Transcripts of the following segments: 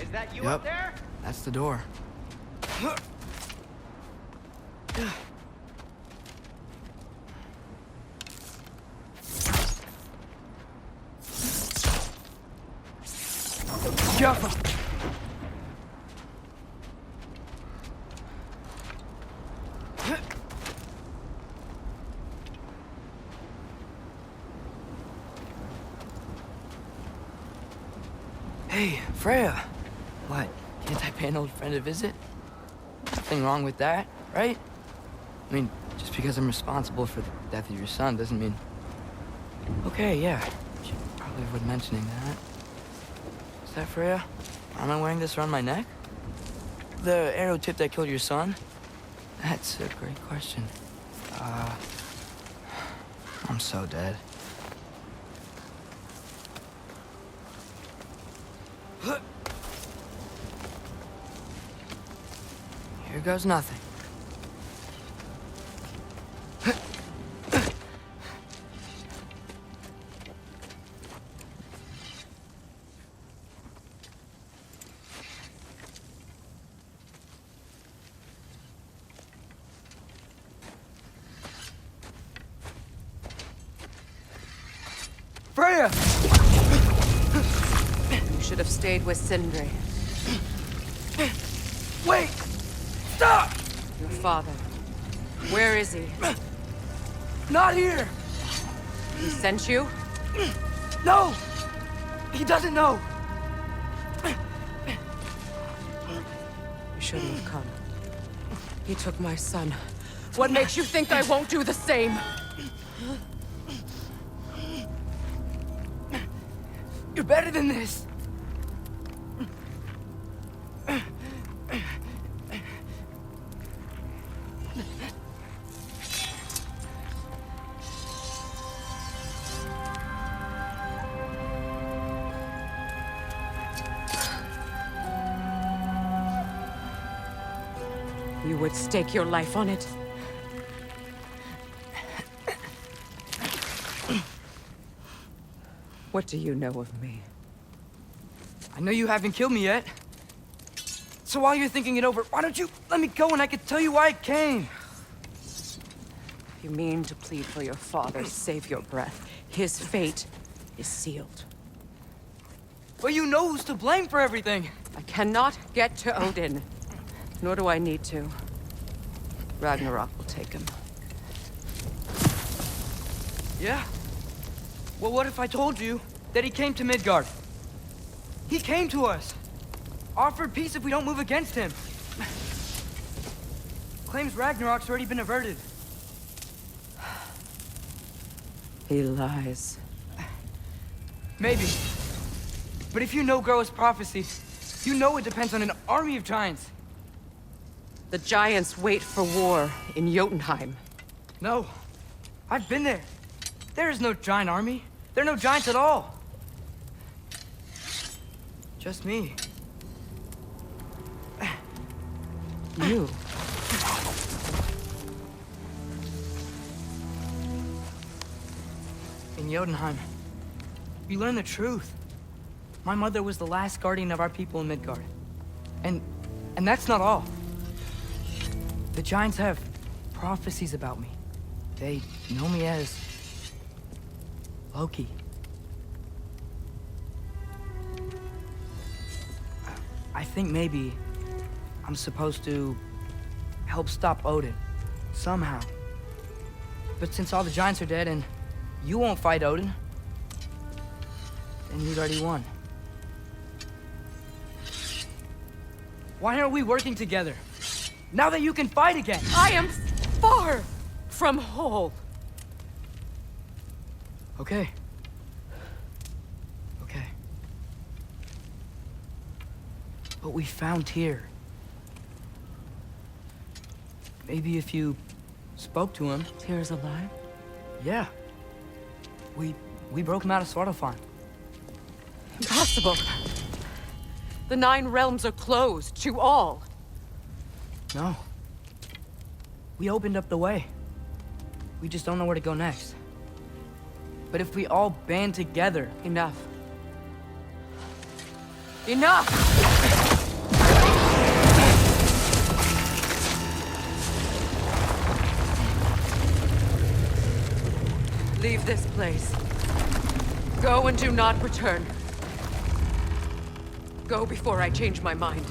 Is that you Yep. up there? That's the door. Careful. Hey, Freya. What? Can't I pay an old friend a visit? Nothing wrong with that, right? I mean, just because I'm responsible for the death of your son doesn't mean... Okay, yeah. Should probably avoid mentioning that. Is that Freya? Am I wearing this around my neck? The arrow tip that killed your son? That's a great question. I'm so dead. Here goes nothing. Freya! You should have stayed with Sindri. Wait! Stop! Your father. Where is he? Not here! He sent you? No! He doesn't know! You shouldn't have come. He took my son. What makes you think I won't do the same? You're better than this! You would stake your life on it? What do you know of me? I know you haven't killed me yet. So while you're thinking it over, why don't you let me go and I can tell you why I came? You mean to plead for your father, save your breath. His fate is sealed. But you know who's to blame for everything. I cannot get to Odin. Nor do I need to. Ragnarok will take him. Yeah? Well, what if I told you that he came to Midgard? He came to us. Offered peace if we don't move against him. Claims Ragnarok's already been averted. He lies. Maybe. But if you know Groa's prophecy, you know it depends on an army of giants. The giants wait for war in Jotunheim. No. I've been there. There is no giant army. There are no giants at all. Just me. You? In Jotunheim, we learn the truth. My mother was the last guardian of our people in Midgard. And that's not all. The giants have prophecies about me. They know me as Loki. I think maybe I'm supposed to help stop Odin, somehow. But since all the giants are dead and you won't fight Odin, then you've already won. Why aren't we working together? Now that you can fight again! I am far from whole. Okay. Okay. What we found here. Maybe if you spoke to him. Tyr's alive? Yeah. We broke him out of Svartalfheim. Impossible. The 9 realms are closed to all. No. We opened up the way. We just don't know where to go next. But if we all band together... Enough. Enough! Leave this place. Go and do not return. Go before I change my mind.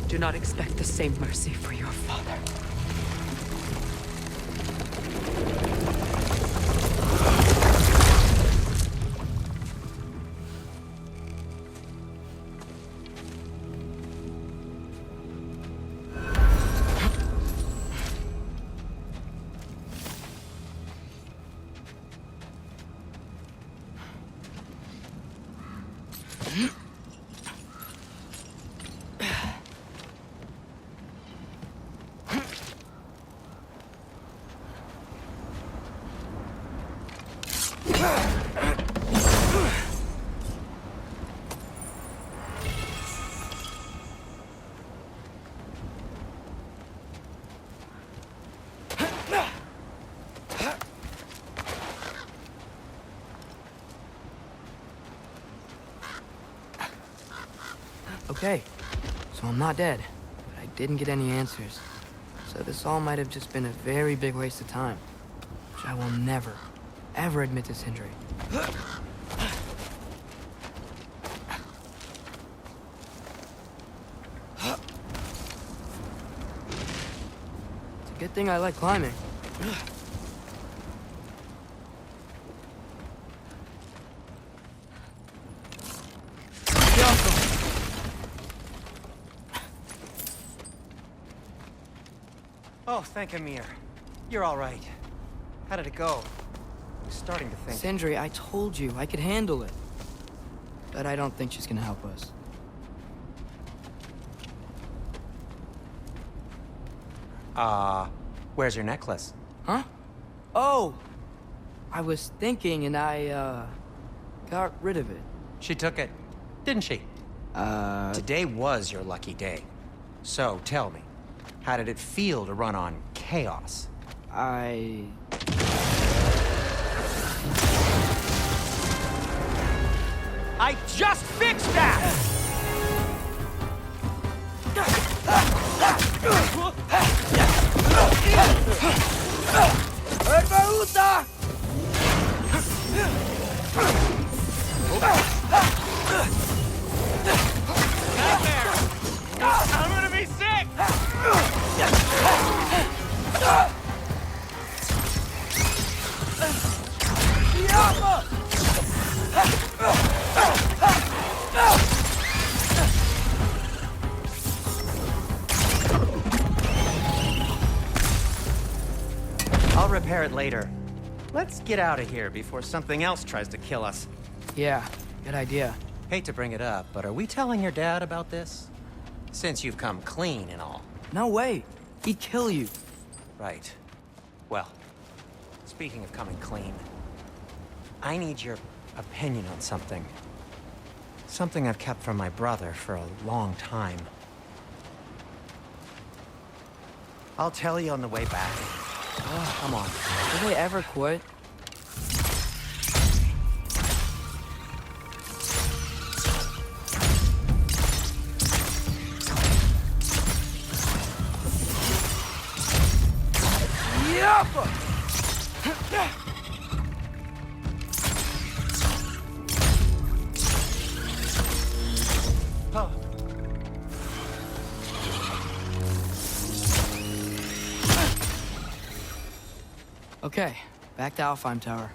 Do not expect the same mercy for your father. Okay, so I'm not dead, but I didn't get any answers. So this all might have just been a very big waste of time, which I will never, ever admit to Sindri. It's a good thing I like climbing. Oh, thank Amir. You're all right. How did it go? I was starting to think... Sindri, I told you I could handle it. But I don't think she's gonna help us. Where's your necklace? Huh? Oh! I was thinking and I, got rid of it. She took it, didn't she? Today was your lucky day. So, tell me, how did it feel to run on chaos? I just fixed that! I'm gonna be sick! I'll repair it later. Let's get out of here before something else tries to kill us. yeah, good idea. Hate to bring it up, but are we telling your dad about this? Since you've come clean and all. No way. He'd kill you. Right. Well, speaking of coming clean, I need your opinion on something. Something I've kept from my brother for a long time. I'll tell you on the way back. Oh, come on. Will they ever quit? Oh. Okay, back to Alfheim Tower.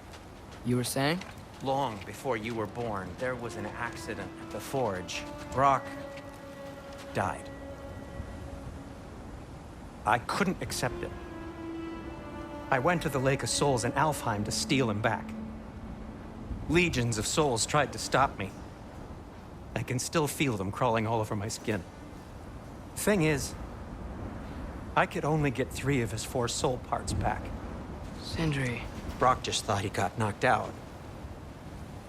You were saying? Long before you were born, there was an accident at the forge. Brock died. I couldn't accept it. I went to the Lake of Souls in Alfheim to steal him back. Legions of souls tried to stop me. I can still feel them crawling all over my skin. Thing is, I could only get 3 of his 4 soul parts back. Sindri. Brock just thought he got knocked out.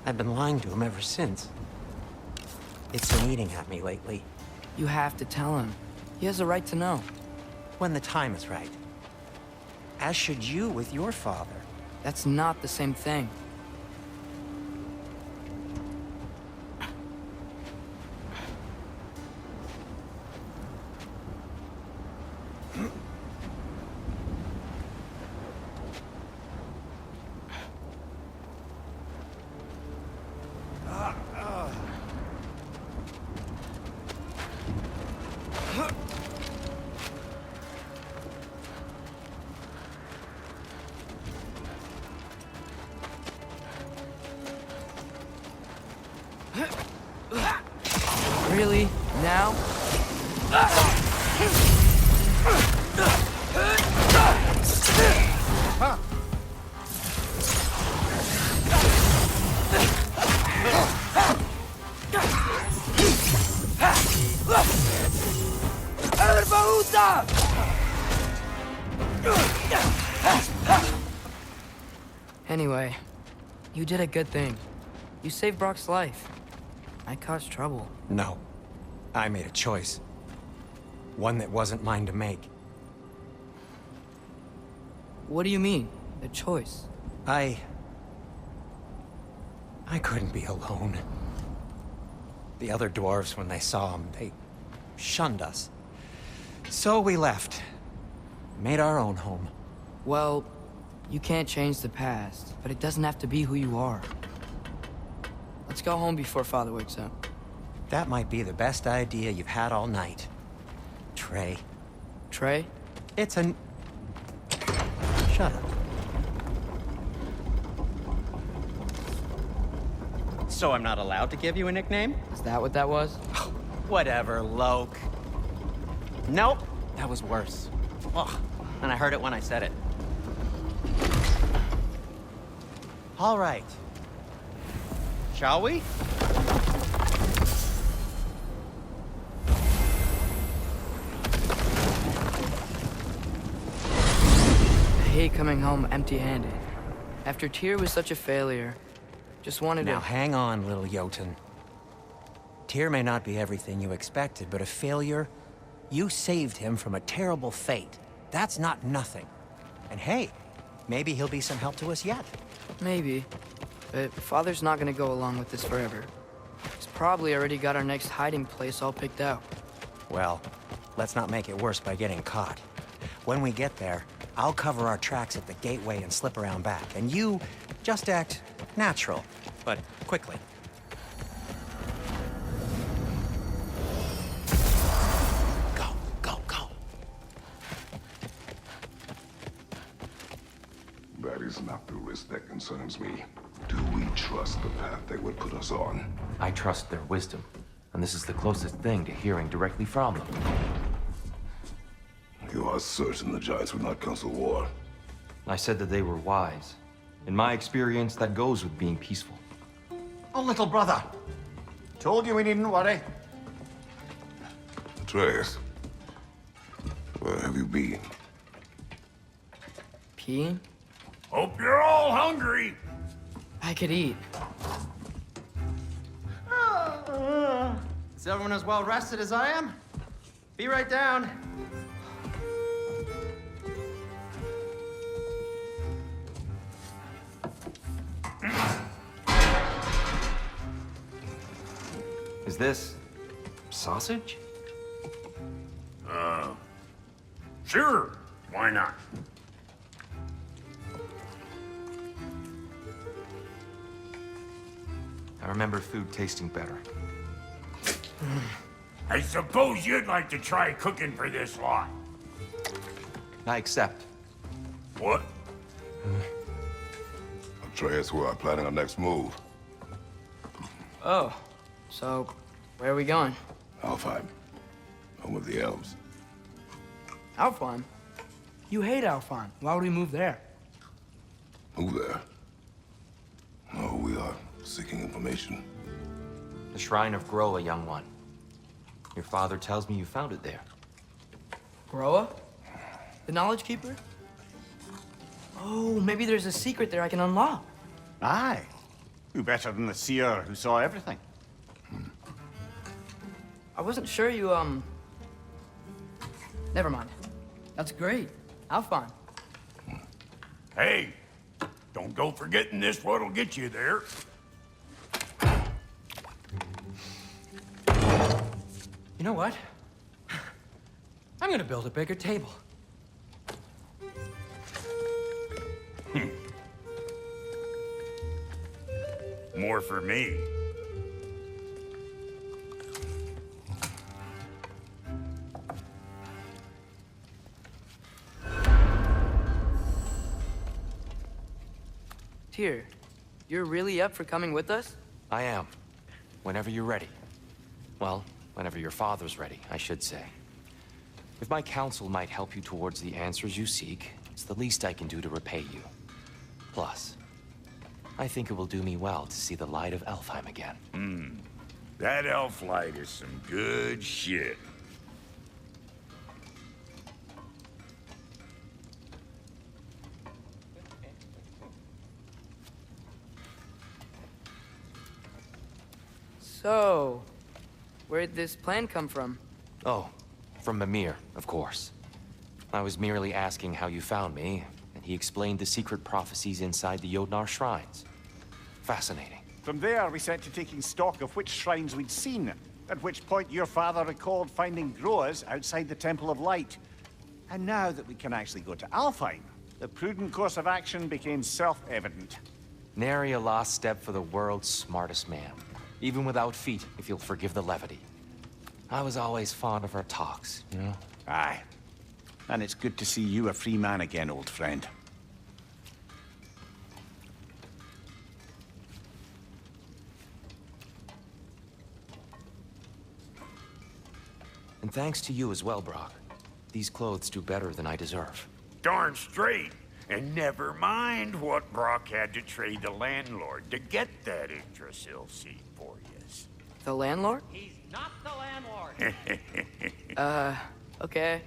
I've been lying to him ever since. It's been eating at me lately. You have to tell him. He has a right to know. When the time is right. As should you with your father. That's not the same thing. Really? Now? Anyway, you did a good thing. You saved Brock's life. I caused trouble. No. I made a choice. One that wasn't mine to make. What do you mean? A choice? I couldn't be alone. The other dwarves, when they saw him, they shunned us. So we left. Made our own home. Well, you can't change the past, but it doesn't have to be who you are. Let's go home before Father wakes up. That might be the best idea you've had all night. Trey. Trey? It's an... Shut up. So I'm not allowed to give you a nickname? Is that what that was? Whatever, Loke. Nope, that was worse. Ugh, and I heard it when I said it. All right. Shall we? I hate coming home empty-handed. After Tyr was such a failure, just wanted Now to... hang on, little Jotun. Tyr may not be everything you expected, but a failure? You saved him from a terrible fate. That's not nothing. And hey, maybe he'll be some help to us yet. Maybe. But Father's not gonna go along with this forever. He's probably already got our next hiding place all picked out. Well, let's not make it worse by getting caught. When we get there, I'll cover our tracks at the gateway and slip around back. And you just act natural, but quickly. Go, go, go. That is not the risk that concerns me. Do we trust the path they would put us on? I trust their wisdom, and this is the closest thing to hearing directly from them. You are certain the Giants would not counsel war? I said that they were wise. In my experience, that goes with being peaceful. Oh, little brother. Told you we needn't worry. Atreus, where have you been? Peeing? Hope you're all hungry. I could eat. Is everyone as well rested as I am? Be right down. Is this sausage? Sure, why not? I remember food tasting better. I suppose you'd like to try cooking for this lot. I accept. What? Atreus, we are planning our next move. Oh, so where are we going? Alfheim, home of the elves. Alfheim? You hate Alfheim. Why would we move there? Move there? No, we are seeking information. The Shrine of Groa, young one. Your father tells me you found it there. Groa? The Knowledge Keeper? Oh, maybe there's a secret there I can unlock. Aye. Who better than the seer who saw everything? I wasn't sure you, Never mind. That's great. Alfheim. Hey, don't go forgetting this what'll get you there. You know what? I'm gonna build a bigger table. More for me. Tyr, you're really up for coming with us? I am. whenever you're ready. Well, whenever your father's ready, I should say. If my counsel might help you towards the answers you seek, it's the least I can do to repay you. Plus, I think it will do me well to see the light of Elfheim again. That elf light is some good shit. So, where'd this plan come from? Oh, from Mimir, of course. I was merely asking how you found me, and he explained the secret prophecies inside the Jotnar shrines. Fascinating. From there, we set to taking stock of which shrines we'd seen, at which point your father recalled finding Groas outside the Temple of Light. And now that we can actually go to Alfheim, the prudent course of action became self-evident. Nary a lost step for the world's smartest man. Even without feet, if you'll forgive the levity. I was always fond of our talks, you know? Aye. And it's good to see you a free man again, old friend. And thanks to you as well, Brock. These clothes do better than I deserve. Darn straight. And never mind what Brock had to trade the landlord to get that Yggdrasil seed for yous. The landlord? He's not the landlord. Okay.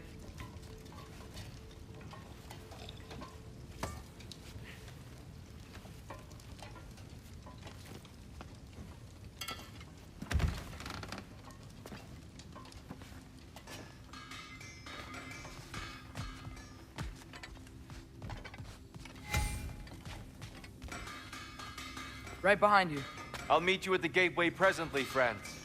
Right behind you. I'll meet you at the gateway presently, friends.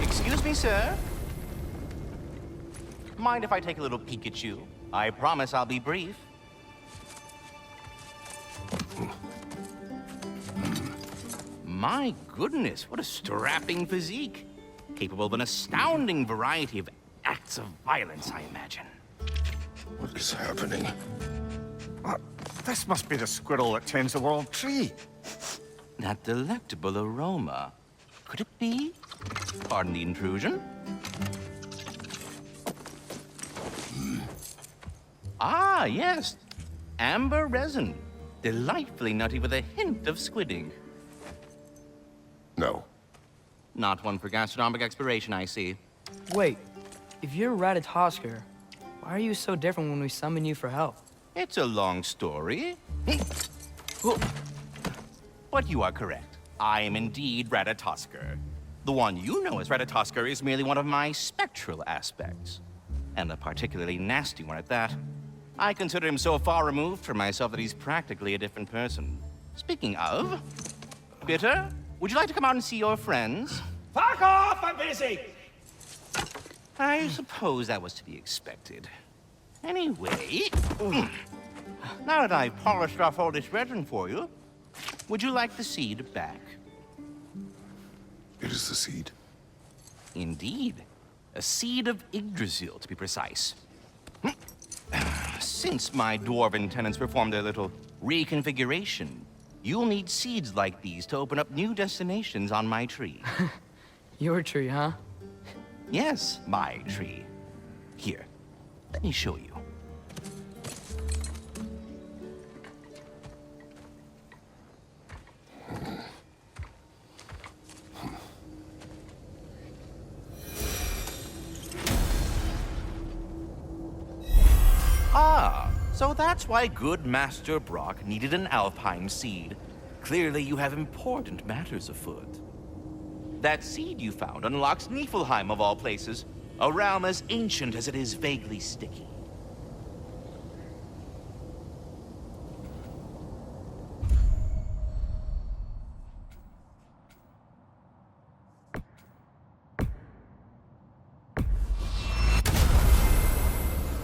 Excuse me, sir. Mind if I take a little peek at you? I promise I'll be brief. My goodness, what a strapping physique. Capable of an astounding variety of acts of violence, I imagine. What is happening? This must be the squirrel that tends the world tree. That delectable aroma. Could it be? Pardon the intrusion. Ah, yes. Amber resin. Delightfully nutty with a hint of squidding. No. Not one for gastronomic exploration, I see. Wait, if you're Ratatoskr, why are you so different when we summon you for help? It's a long story. But you are correct. I am indeed Ratatoskr. The one you know as Ratatoskr is merely one of my spectral aspects. And a particularly nasty one at that. I consider him so far removed from myself that he's practically a different person. Speaking of, Bitter, would you like to come out and see your friends? Fuck off! I'm busy! I suppose that was to be expected. Anyway, now that I've polished off all this resin for you, would you like the seed back? It is the seed. Indeed. A seed of Yggdrasil, to be precise. since my dwarven tenants performed their little reconfiguration, you'll need seeds like these to open up new destinations on my tree. Your tree, huh? Yes, my tree. Here, let me show you. Ah, so that's why good Master Brock needed an Alpine seed. Clearly you have important matters afoot. That seed you found unlocks Niflheim of all places, a realm as ancient as it is vaguely sticky.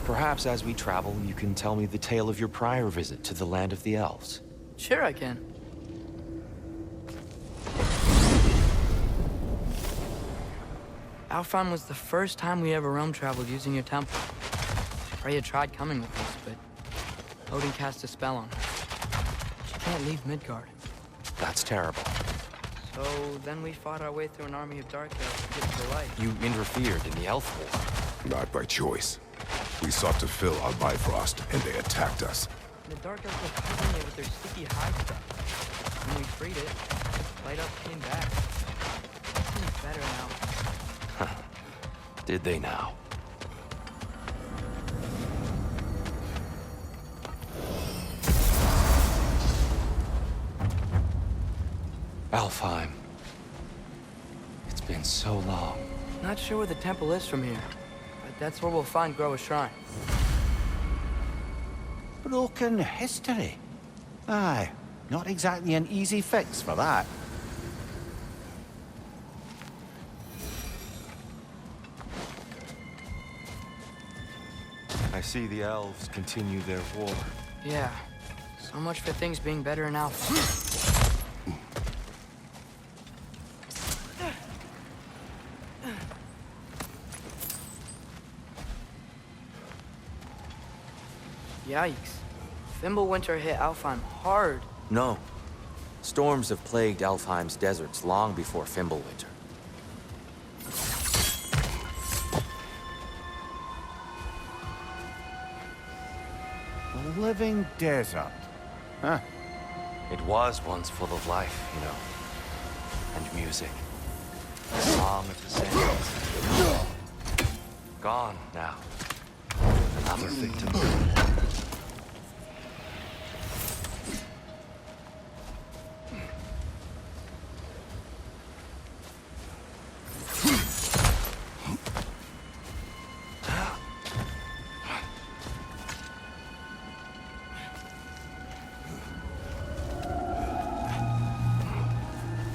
Perhaps as we travel, you can tell me the tale of your prior visit to the land of the elves. Sure I can. Alfheim was the first time we ever realm traveled using your temple. Freya tried coming with us, but Odin cast a spell on her. She can't leave Midgard. That's terrible. So then we fought our way through an army of dark elves to get to the light. You interfered in the elf war. Not by choice. We sought to fill our Bifrost, and they attacked us. The dark elves were covering it with their sticky hide stuff. When we freed it, light up came back. It seems better now. Did they now? Alfheim. It's been so long. Not sure where the temple is from here, but that's where we'll find Groa's shrine. Broken history. Aye, not exactly an easy fix for that. I see the elves continue their war. Yeah, so much for things being better in Alpha. Yikes. Fimbulwinter hit Alfheim hard. No. Storms have plagued Alfheim's deserts long before Fimbulwinter. A living desert. Huh. It was once full of life, you know. And music. The song of the sands. Gone now. Another victim.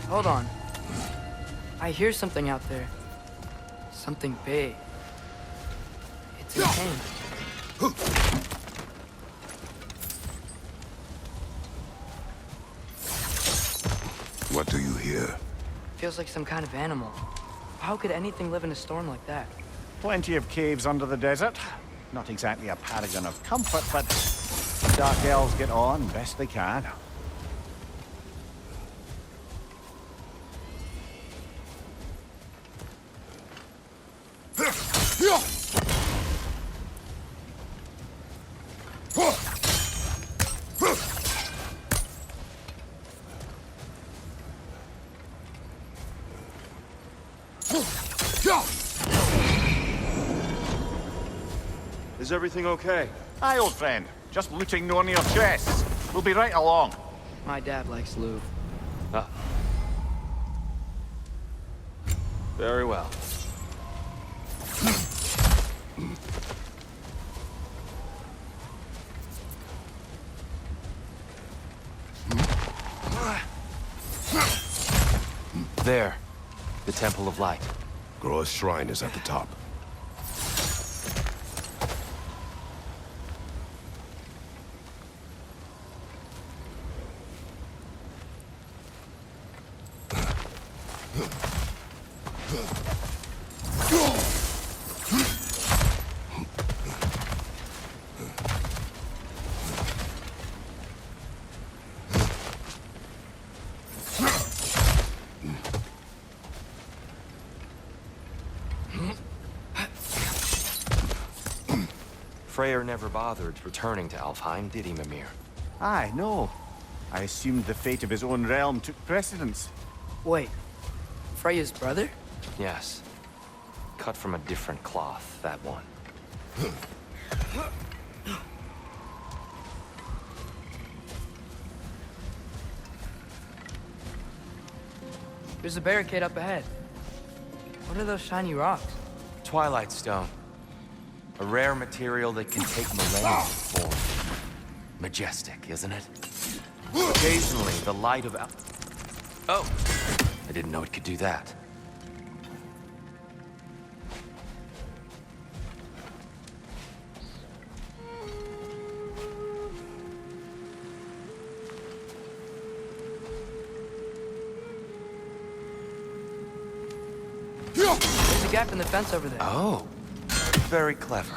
Hold on. I hear something out there. Something big. It's a tank. What do you hear? Feels like some kind of animal. How could anything live in a storm like that? Plenty of caves under the desert. Not exactly a paragon of comfort, but dark elves get on best they can. Is everything okay? Aye, old friend. Just looting no near chests. We'll be right along. My dad likes loot. Very well. There. The Temple of Light. Groa's shrine is at the top. Freyr never bothered returning to Alfheim, did he, Mimir? Aye, no. I assumed the fate of his own realm took precedence. Wait, Freya's brother? Yes. Cut from a different cloth, that one. There's a barricade up ahead. What are those shiny rocks? Twilight Stone. A rare material that can take millennia to form. Majestic, isn't it? Occasionally, the light of Oh! I didn't know it could do that. There's a gap in the fence over there. Oh. Very clever.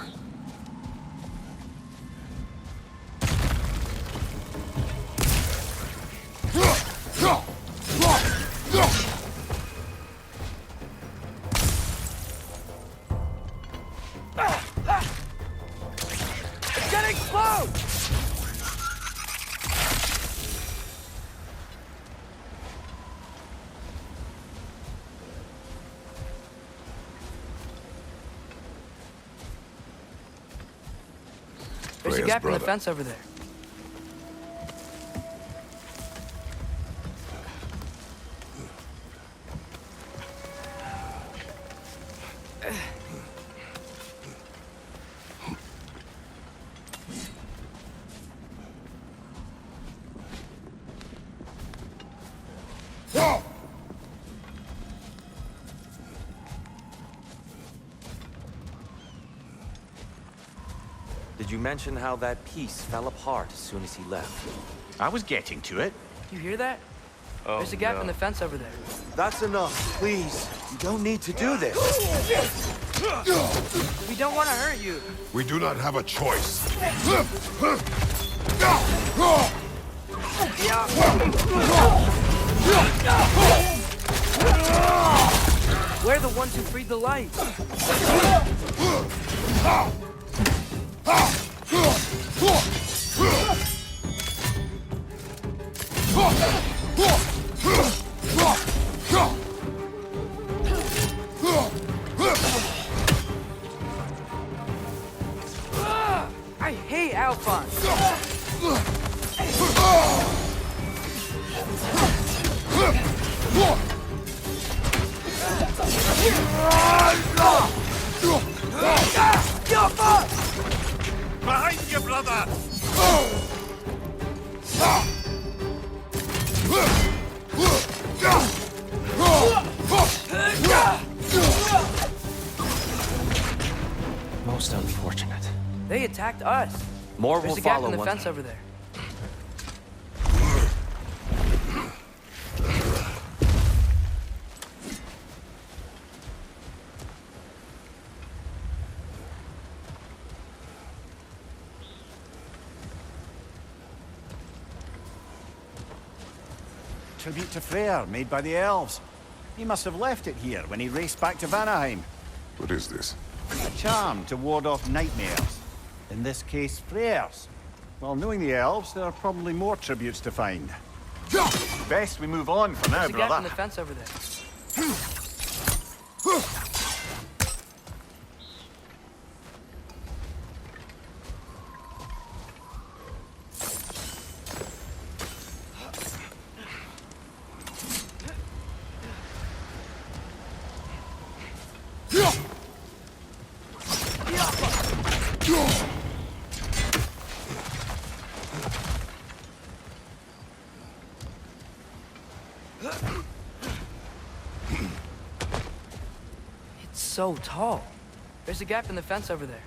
It's gonna explode! There's a gap in the fence over there. Did you mention how that piece fell apart as soon as he left? I was getting to it. You hear that? Oh, There's a gap in the fence over there. That's enough, please. You don't need to do this. We don't want to hurt you. We do not have a choice. We're the ones who freed the light. I hate Alphonse. Behind you, brother! Most unfortunate. They attacked us. More will There's a gap follow in the once- fence over there. Tribute to Freyr, made by the elves. He must have left it here when he raced back to Vanaheim. What is this? A charm to ward off nightmares. In this case, Freyr's. Well, knowing the elves, there are probably more tributes to find. Best we move on for now, There's a gap in brother. the fence over there. It's so tall. There's a gap in the fence over there.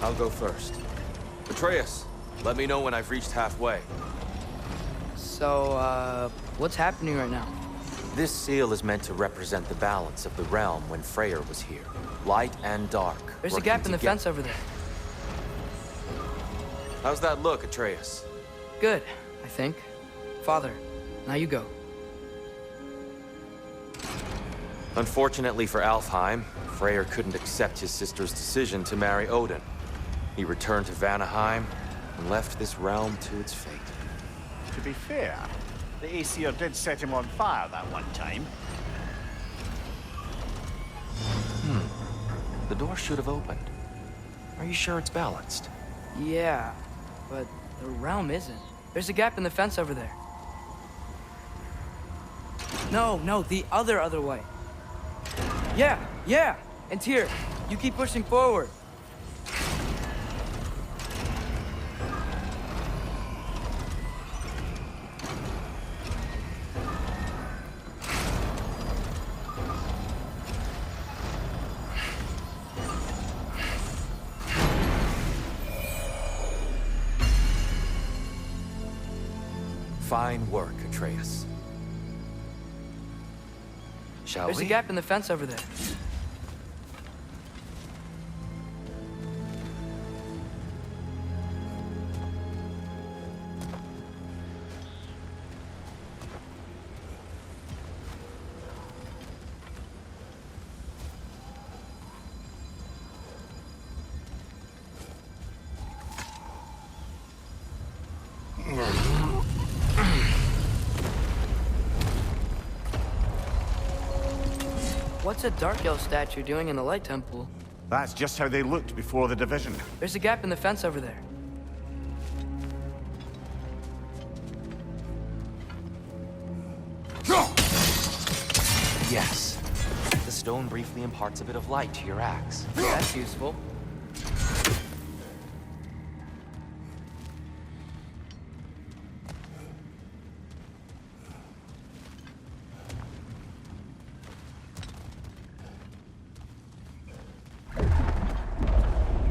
I'll go first. Atreus, let me know when I've reached halfway. So, what's happening right now? This seal is meant to represent the balance of the realm when Freyr was here. Light and dark. There's a working gap in the together. fence over there. How's that look, Atreus? Good, I think. Father, now you go. Unfortunately for Alfheim, Freyr couldn't accept his sister's decision to marry Odin. He returned to Vanaheim and left this realm to its fate. To be fair, the Aesir did set him on fire that one time. The door should have opened. Are you sure it's balanced? Yeah, but the realm isn't. There's a gap in the fence over there. No, the other way. Yeah, and here, you keep pushing forward. Fine work, Atreus. Shall There's we? a gap in the fence over there. What's a Dark Elf statue doing in the Light Temple? That's just how they looked before the division. There's a gap in the fence over there. Yes. The stone briefly imparts a bit of light to your axe. That's useful.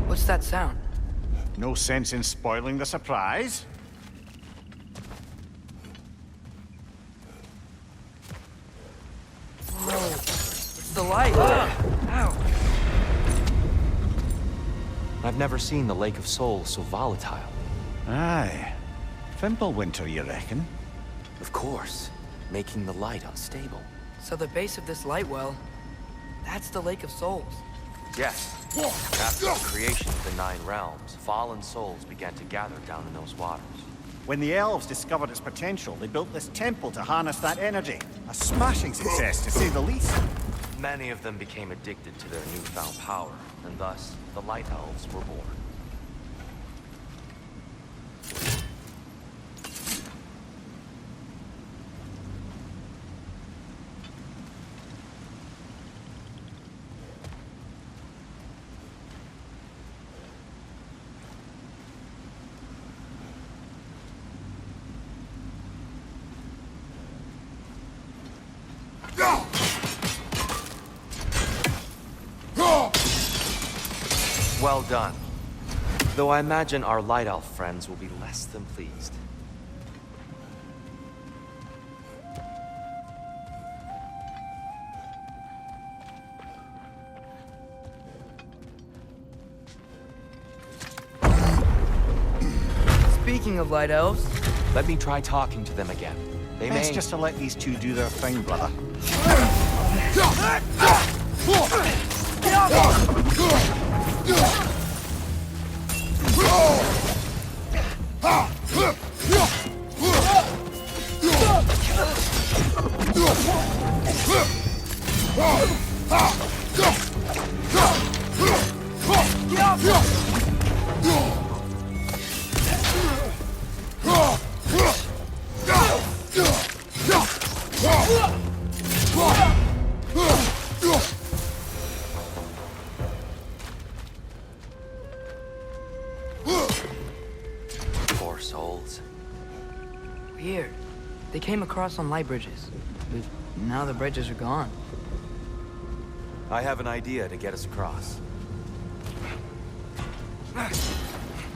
What's that sound? No sense in spoiling the surprise. Whoa, it's the light. Ow. I've never seen the Lake of Souls so volatile. Aye. Fimbulwinter, you reckon? Of course, making the light unstable. So the base of this light well, that's the Lake of Souls. Yes. After the creation of the Nine Realms, fallen souls began to gather down in those waters. When the elves discovered its potential, they built this temple to harness that energy. A smashing success, to say the least. Many of them became addicted to their newfound power, and thus, the Light Elves were born. Well done. Though I imagine our Light Elf friends will be less than pleased. Speaking of light elves, Let me try talking to them again. They Best may... just to let these two do their thing, brother. Poor souls. weird. They came across on light bridges, but now the bridges are gone. I have an idea to get us across.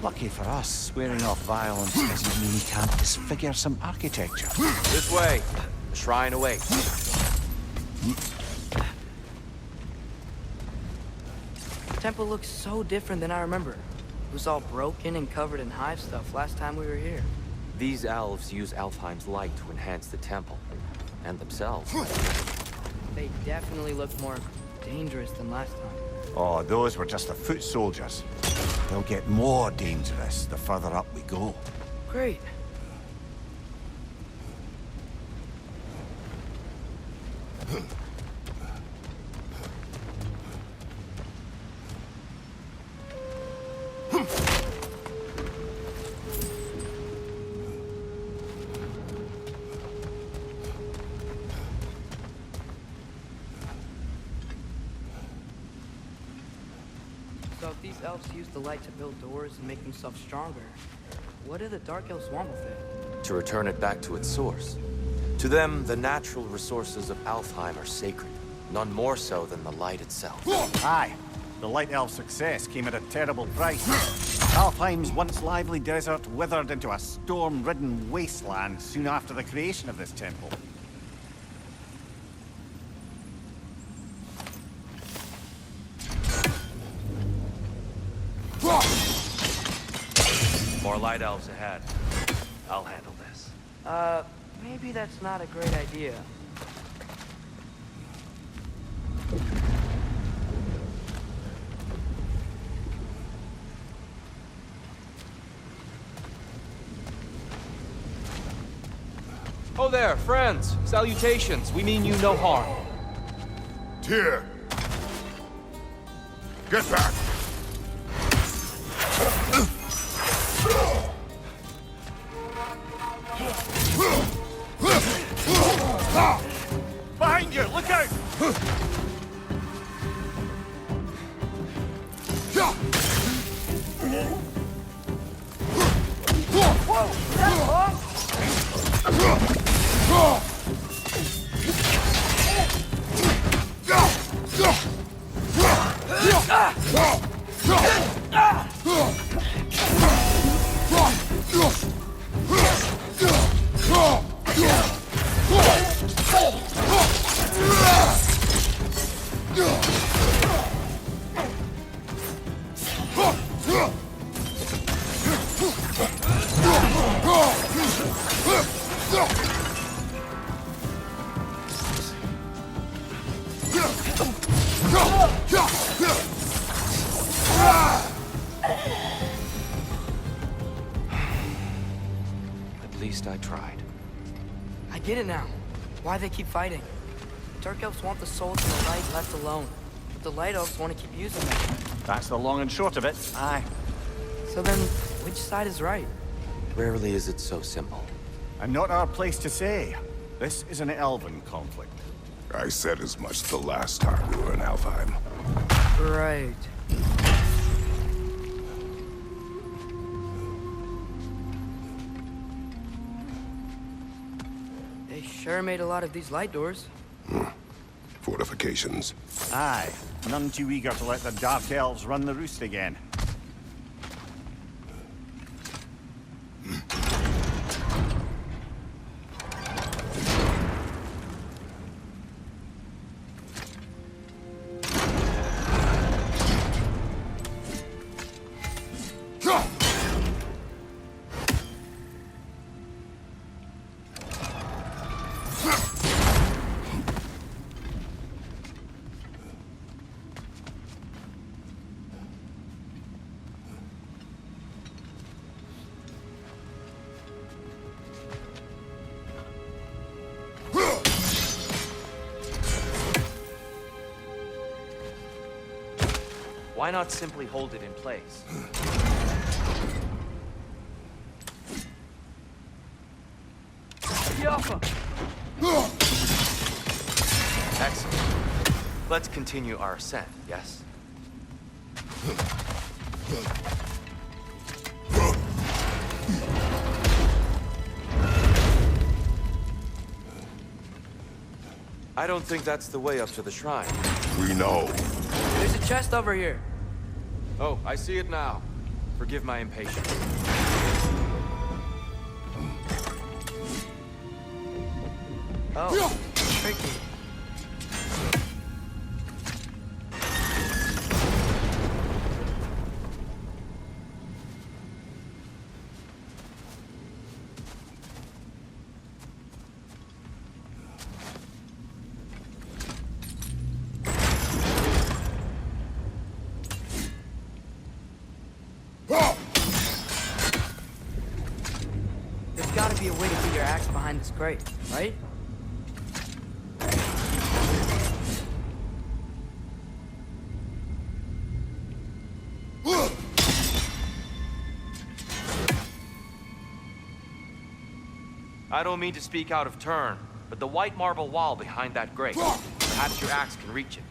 Lucky for us, swearing off violence doesn't mean he can't disfigure some architecture. This way. The shrine awaits. The temple looks so different than I remember. It was all broken and covered in hive stuff last time we were here. These elves use Alfheim's light to enhance the temple. And themselves. They definitely look more dangerous than last time. Oh, those were just the foot soldiers. They'll get more dangerous the further up we go. Great. So if these elves use the light to build doors and make themselves stronger, what do the Dark Elves want with it? To return it back to its source. To them, the natural resources of Alfheim are sacred. None more so than the light itself. Aye. The Light Elf's success came at a terrible price. Alfheim's once lively desert withered into a storm-ridden wasteland soon after the creation of this temple. More light elves ahead. I'll handle this. Maybe that's not a great idea. Oh there, friends. Salutations. We mean you no harm. Tyr! Get back! Behind you! Look out! At least I tried. I get it now. Why they keep fighting. Dark Elves want the souls and the light left alone. But the Light Elves want to keep using them. That's the long and short of it. Aye. So then, which side is right? Rarely is it so simple. And not our place to say. This is an elven conflict. I said as much the last time we were in Alfheim. Right. They sure made a lot of these light doors. Fortifications. Aye. None too eager to let the Dark Elves run the roost again. Why not simply hold it in place? Excellent. Let's continue our ascent, yes? I don't think that's the way up to the shrine. We know. There's a chest over here. Oh, I see it now. Forgive my impatience. Oh, tricky. behind this grate, right? I don't mean to speak out of turn, but the white marble wall behind that grate, perhaps your axe can reach it.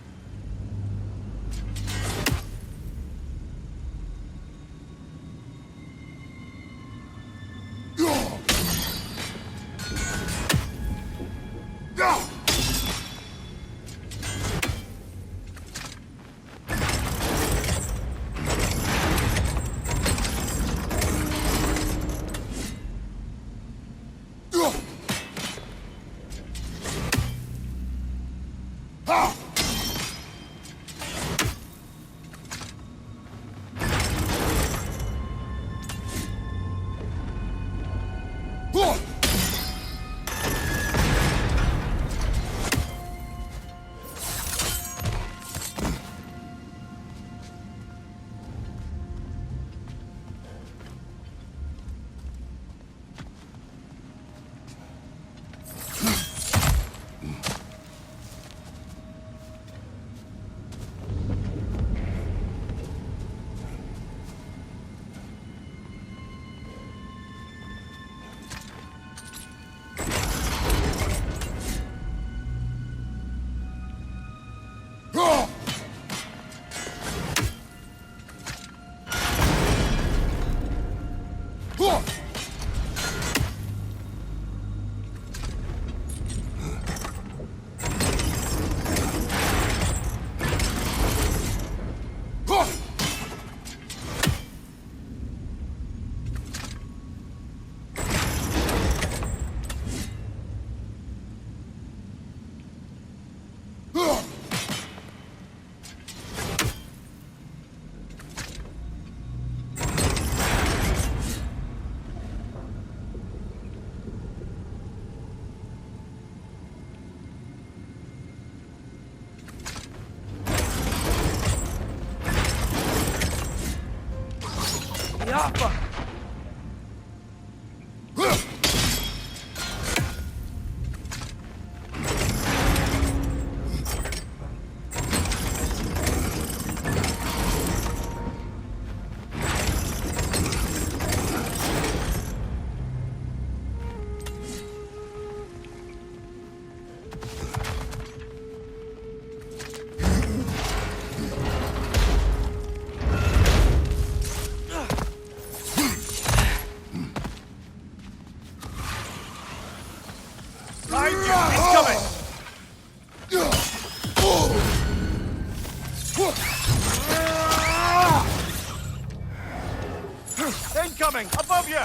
Incoming! Above you!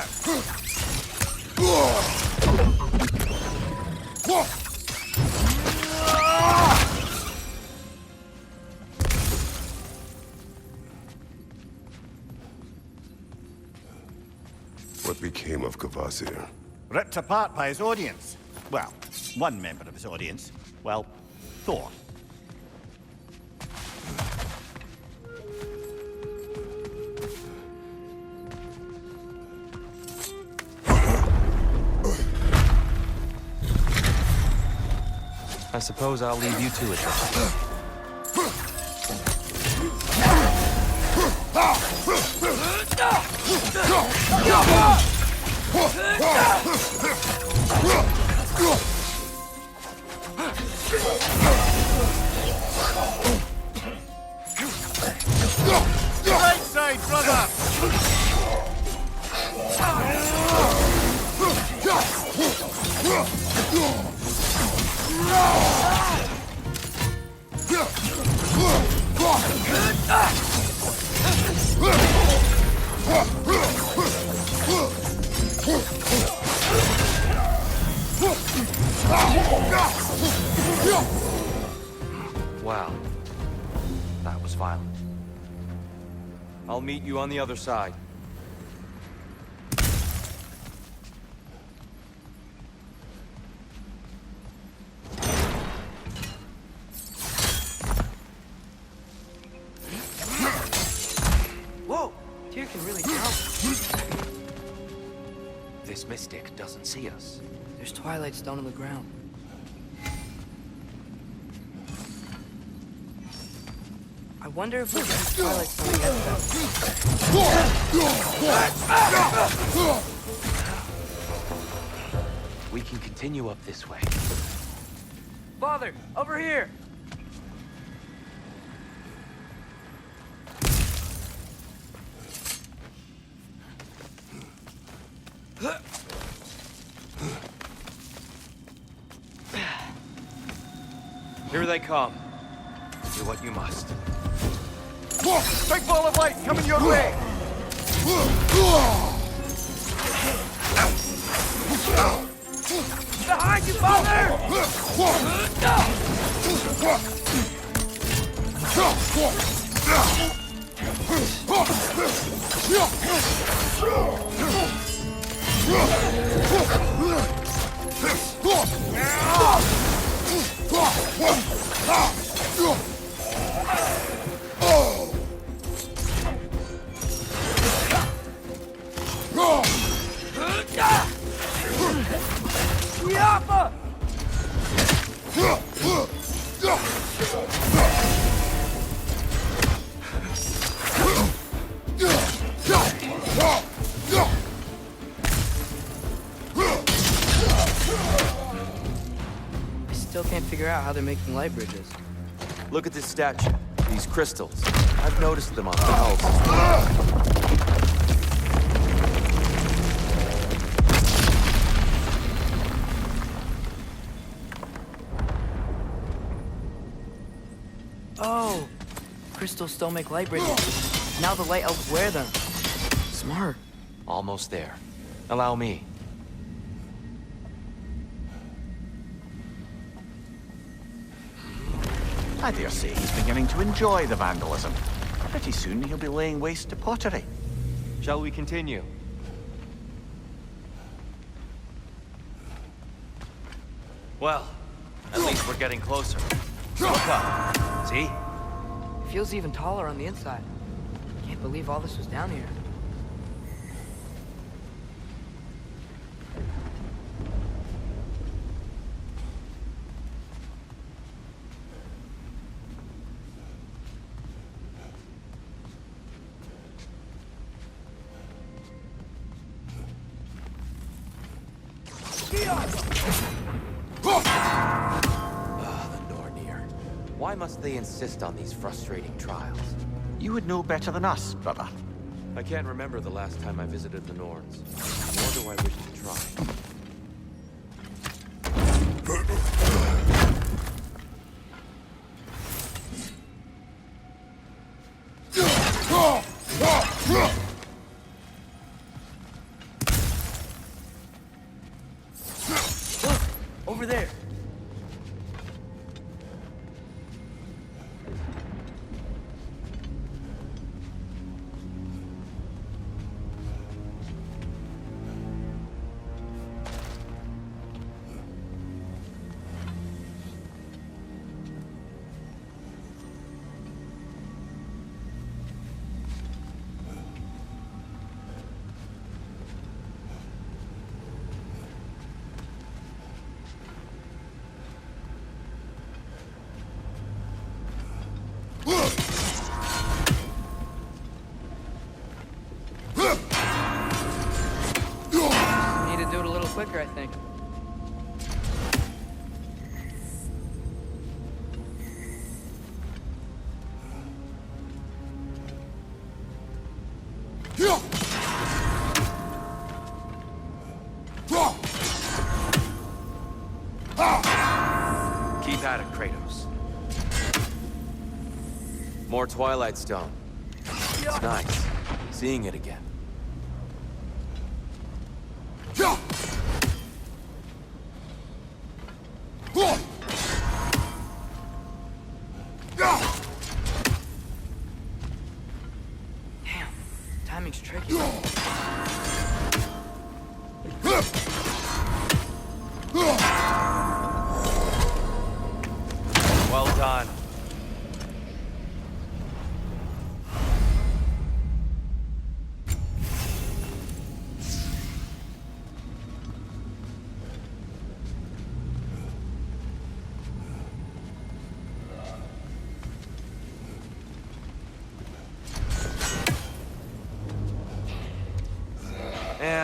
What became of Kvasir? Ripped apart by his audience. Well, one member of his audience. Well, Thor. I suppose I'll leave you to it then. Right side, brother! Wow. That was violent. I'll meet you on the other side. Whoa! Tyr can really jump. This this mystic doesn't see us. There's Twilight Stone on the ground. I wonder if we can use Twilight Stone against them. We can continue up this way. Father, over here! Here they come. Do what you must. Big ball of light coming your way! Behind you, Father! Yappa! I still can't figure out how they're making light bridges. Look at this statue. These crystals. I've noticed them on valves as well. Oh, crystals still make light bridges. Now the light elves wear them. Smart. Almost there. Allow me. I dare say he's beginning to enjoy the vandalism. Pretty soon he'll be laying waste to pottery. Shall we continue? Well, at least we're getting closer. Look up. See? It feels even taller on the inside. Can't believe all this was down here. The Nornir. Why must they insist on these frustrating trials? You would know better than us, brother. I can't remember the last time I visited the Norns. Nor do I wish to try. Over there. Need to do it a little quicker, I think. Keep at it, Kratos. More Twilight Stone. It's nice, seeing it again. Damn, timing's tricky. Well done.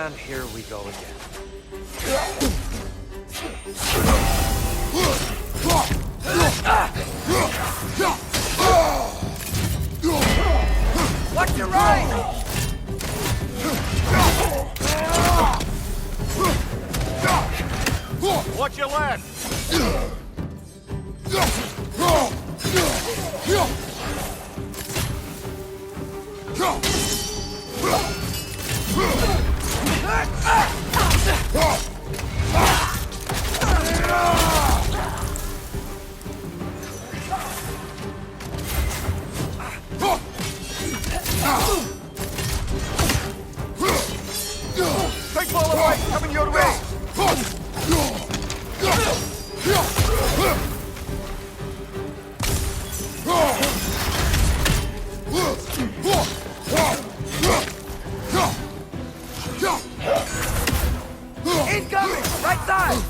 And here we go again. Watch your right! Watch your left! Big ball of light coming your way! Incoming! Right side!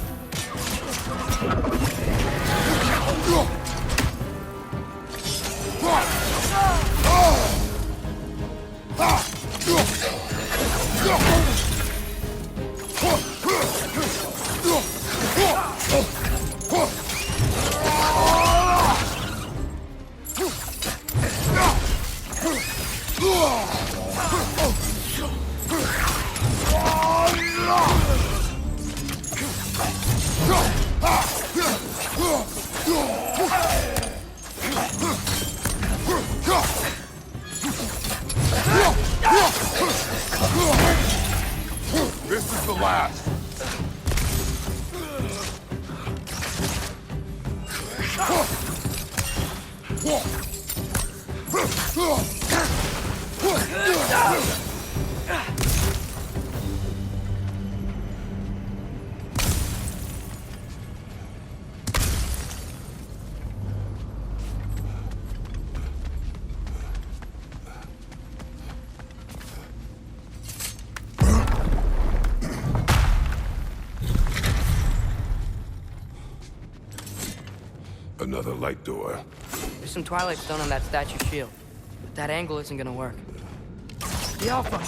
This is the last. Another light door. There's some Twilight Stone on that statue shield. But that angle isn't gonna work. The Alpha!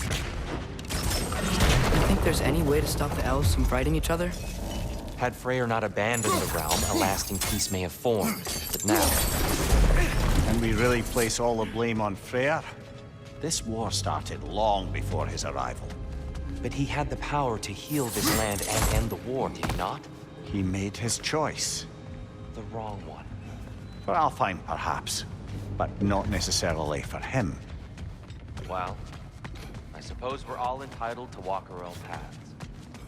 You think there's any way to stop the elves from fighting each other? Had Freyr not abandoned the realm, a lasting peace may have formed. But now, Can we really place all the blame on Freyr? This war started long before his arrival. but he had the power to heal this land and end the war, did he not? He made his choice. The wrong one. For Alfheim, perhaps, but not necessarily for him. Well, I suppose we're all entitled to walk our own paths,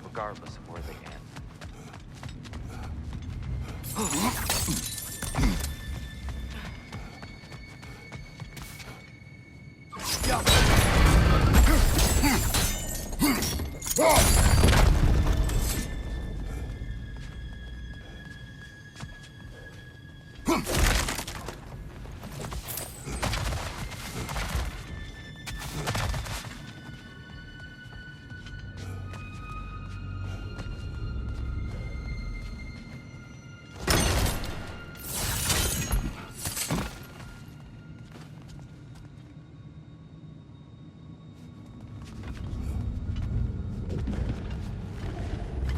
regardless of where they end.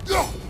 Go!